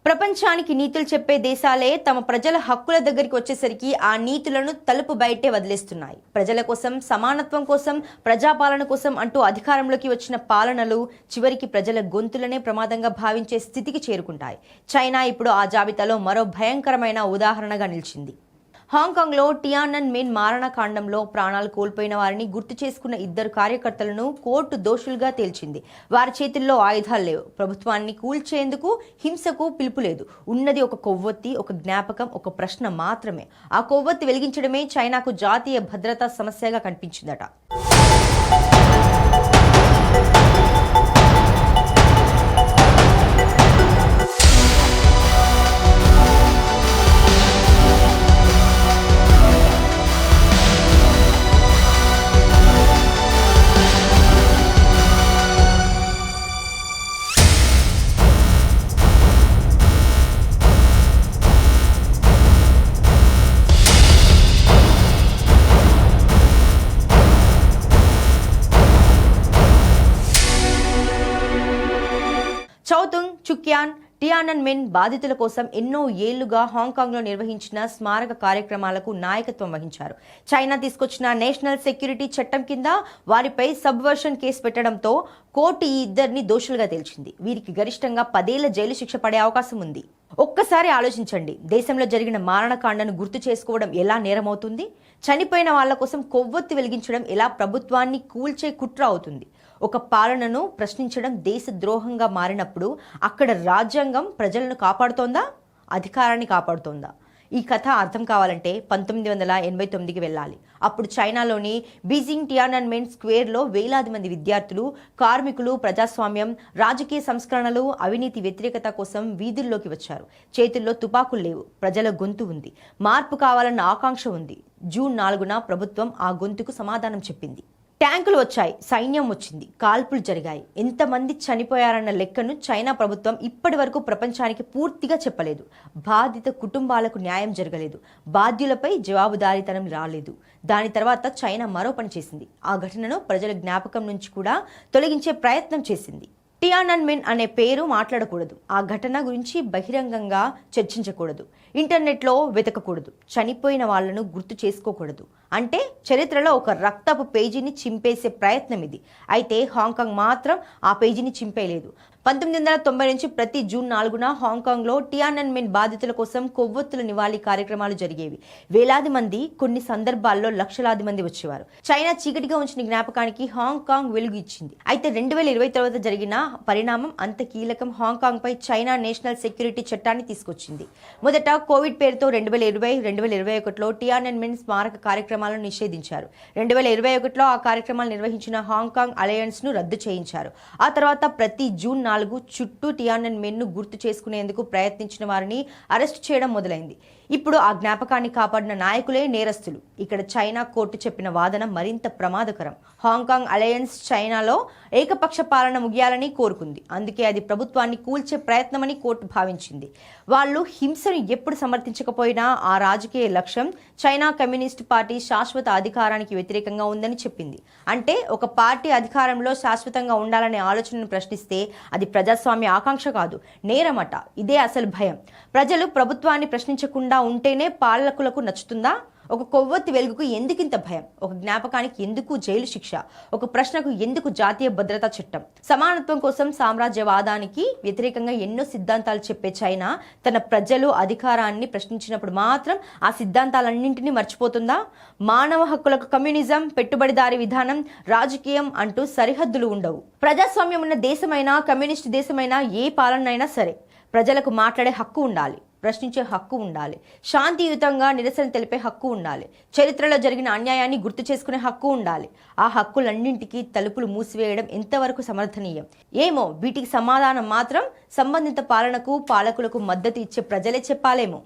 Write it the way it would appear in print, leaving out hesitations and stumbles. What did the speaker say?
ప్రపంచానికి నీతులు చెప్పే దేశాలే తమ ప్రజల హక్కుల దగ్గరికి వచ్చేసరికి ఆ నీతులను తలుపు బయటే వదిలేస్తున్నాయి. ప్రజల కోసం, సమానత్వం కోసం, ప్రజాపాలన కోసం అంటూ అధికారంలోకి వచ్చిన పాలనలు చివరికి ప్రజల గొంతులనే ప్రమాదంగా భావించే స్థితికి చేరుకుంటాయి. చైనా ఇప్పుడు ఆ జాబితాలో మరో భయంకరమైన ఉదాహరణగా నిలిచింది. హాంకాంగ్లో టియానన్మెన్ మారణకాండంలో ప్రాణాలు కోల్పోయిన వారిని గుర్తు చేసుకున్న ఇద్దరు కార్యకర్తలను కోర్టు దోషులుగా తేల్చింది. వారి చేతుల్లో ఆయుధాలు లేవు. ప్రభుత్వాన్ని కూల్చేందుకు హింసకు పిలుపు లేదు. ఉన్నది ఒక కొవ్వొత్తి, ఒక జ్ఞాపకం, ఒక ప్రశ్న మాత్రమే. ఆ కొవ్వొత్తి వెలిగించడమే చైనాకు జాతీయ భద్రతా సమస్యగా కనిపించిందట. చౌతుంగ్ చుక్యాన్ టియానన్మెన్ బాధితుల కోసం ఎన్నో ఏళ్లుగా హాంకాంగ్లో నిర్వహించిన స్మారక కార్యక్రమాలకు నాయకత్వం వహించారు. చైనా తీసుకొచ్చిన నేషనల్ సెక్యూరిటీ చట్టం కింద వారిపై సబ్వర్షన్ కేసు పెట్టడంతో కోర్టు ఈ ఇద్దరిని దోషులుగా తేల్చింది. వీరికి గరిష్టంగా 10 ఏళ్ల జైలు శిక్ష పడే అవకాశం ఉంది. ఒక్కసారి ఆలోచించండి, దేశంలో జరిగిన మారణకాండను గుర్తు చేసుకోవడం ఎలా నేరమవుతుంది? చనిపోయిన వాళ్ల కోసం కొవ్వొత్తి వెలిగించడం ఎలా ప్రభుత్వాన్ని కూల్చే కుట్ర అవుతుంది? ఒక పాలనను ప్రశ్నించడం దేశ ద్రోహంగా మారినప్పుడు అక్కడ రాజ్యాంగం ప్రజలను కాపాడుతోందా, అధికారాన్ని కాపాడుతోందా? ఈ కథ అర్థం కావాలంటే 1989కి వెళ్ళాలి. అప్పుడు చైనాలోని బీజింగ్ టియానన్మెన్ స్క్వేర్లో వేలాది మంది విద్యార్థులు, కార్మికులు ప్రజాస్వామ్యం, రాజకీయ సంస్కరణలు, అవినీతి వ్యతిరేకత కోసం వీధుల్లోకి వచ్చారు. చేతుల్లో తుపాకులు లేవు. ప్రజల గొంతు ఉంది. మార్పు కావాలన్న ఆకాంక్ష ఉంది. జూన్ 4న ప్రభుత్వం ఆ గొంతుకు సమాధానం చెప్పింది. ట్యాంకులు వచ్చాయి, సైన్యం వచ్చింది, కాల్పులు జరిగాయి. ఎంతమంది చనిపోయారన్న లెక్కను చైనా ప్రభుత్వం ఇప్పటి వరకు ప్రపంచానికి పూర్తిగా చెప్పలేదు. బాధిత కుటుంబాలకు న్యాయం జరగలేదు. బాధ్యులపై జవాబుదారీతనం రాలేదు. దాని తర్వాత చైనా మరో పని చేసింది. ఆ ఘటనను ప్రజల జ్ఞాపకం నుంచి కూడా తొలగించే ప్రయత్నం చేసింది. టియానన్మెన్ అనే పేరు మాట్లాడకూడదు. ఆ ఘటన గురించి బహిరంగంగా చర్చించకూడదు. ఇంటర్నెట్లో వెతకకూడదు. చనిపోయిన వాళ్లను గుర్తు చేసుకోకూడదు. అంటే చరిత్రలో ఒక రక్తపు పేజీని చింపేసే ప్రయత్నం ఇది. అయితే హాంకాంగ్ మాత్రం ఆ పేజీని చింపేయలేదు. 1990 నుంచి ప్రతి జూన్ 4న హాంకాంగ్లో టియానన్మెన్ బాధితుల కోసం కొవ్వొత్తుల నివాళి కార్యక్రమాలు జరిగేవి. వేలాది మంది, కొన్ని సందర్భాల్లో లక్షలాది మంది వచ్చేవారు. చైనా చీకటిగా ఉంచిన జ్ఞాపకానికి హాంకాంగ్ వెలుగు ఇచ్చింది. అయితే 2020 తర్వాత జరిగిన పరిణామం అంత కీలకం. హాంకాంగ్ పై చైనా నేషనల్ సెక్యూరిటీ చట్టాన్ని తీసుకొచ్చింది. మొదట కోవిడ్ పేరుతో 2020-2021లో టియానన్మెన్ స్మారక కార్యక్రమాలను నిషేధించారు. 2021లో ఆ కార్యక్రమాలు నిర్వహించిన హాంకాంగ్ అలయన్స్ ను రద్దు చేయించారు. ఆ తర్వాత ప్రతి జూన్ 4 చుట్టూ టియానన్మెన్ ను గుర్తు చేసుకునేందుకు ప్రయత్నించిన వారిని అరెస్టు చేయడం మొదలైంది. ఇప్పుడు ఆ జ్ఞాపకాన్ని కాపాడిన నాయకులే నేరస్తులు. ఇక్కడ చైనా కోర్టు చెప్పిన వాదన మరింత ప్రమాదకరం. హాంకాంగ్ అలయన్స్ చైనాలో ఏకపక్ష పాలన ముగియాలని కోరుకుంది. అందుకే అది ప్రభుత్వాన్ని కూల్చే ప్రయత్నమని కోర్టు భావించింది. వాళ్ళు హింసను ఎప్పుడు సమర్థించకపోయినా ఆ రాజకీయ లక్ష్యం చైనా కమ్యూనిస్ట్ పార్టీ శాశ్వత అధికారానికి వ్యతిరేకంగా ఉందని చెప్పింది. అంటే ఒక పార్టీ అధికారంలో శాశ్వతంగా ఉండాలనే ఆలోచనను ప్రశ్నిస్తే అది ప్రజాస్వామ్య ఆకాంక్ష కాదు, నేరమట. ఇదే అసలు భయం. ప్రజలు ప్రభుత్వాన్ని ప్రశ్నించకుండా ఉంటేనే పాలకులకు నచ్చుతుందా? ఒక కొవ్వొత్తి వెలుగుకు ఎందుకింత భయం? ఒక జ్ఞాపకానికి ఎందుకు జైలు శిక్ష? ఒక ప్రశ్నకు ఎందుకు జాతీయ భద్రతా చట్టం? సమానత్వం కోసం, సామ్రాజ్యవాదానికి వ్యతిరేకంగా ఎన్నో సిద్ధాంతాలు చెప్పే చైనా తన ప్రజలు అధికారాన్ని ప్రశ్నించినప్పుడు మాత్రం ఆ సిద్ధాంతాలన్నింటినీ మర్చిపోతుందా? మానవ హక్కులకు కమ్యూనిజం, పెట్టుబడిదారీ విధానం, రాజకీయం అంటూ సరిహద్దులు ఉండవు. ప్రజాస్వామ్యం ఉన్న దేశమైనా, కమ్యూనిస్ట్ దేశమైనా, ఏ పాలనైనా సరే ప్రజలకు మాట్లాడే హక్కు ఉండాలి. ప్రశ్నించే హక్కు ఉండాలి. శాంతియుతంగా నిరసన తెలిపే హక్కు ఉండాలి. చరిత్రలో జరిగిన అన్యాయాన్ని గుర్తు చేసుకునే హక్కు ఉండాలి. ఆ హక్కులన్నింటికీ తలుపులు మూసివేయడం ఎంతవరకు సమర్థనీయం? ఏమో, వీటికి సమాధానం మాత్రం సంబంధిత పాలనకు, పాలకులకు మద్దతు ఇచ్చే ప్రజలే చెప్పాలేమో.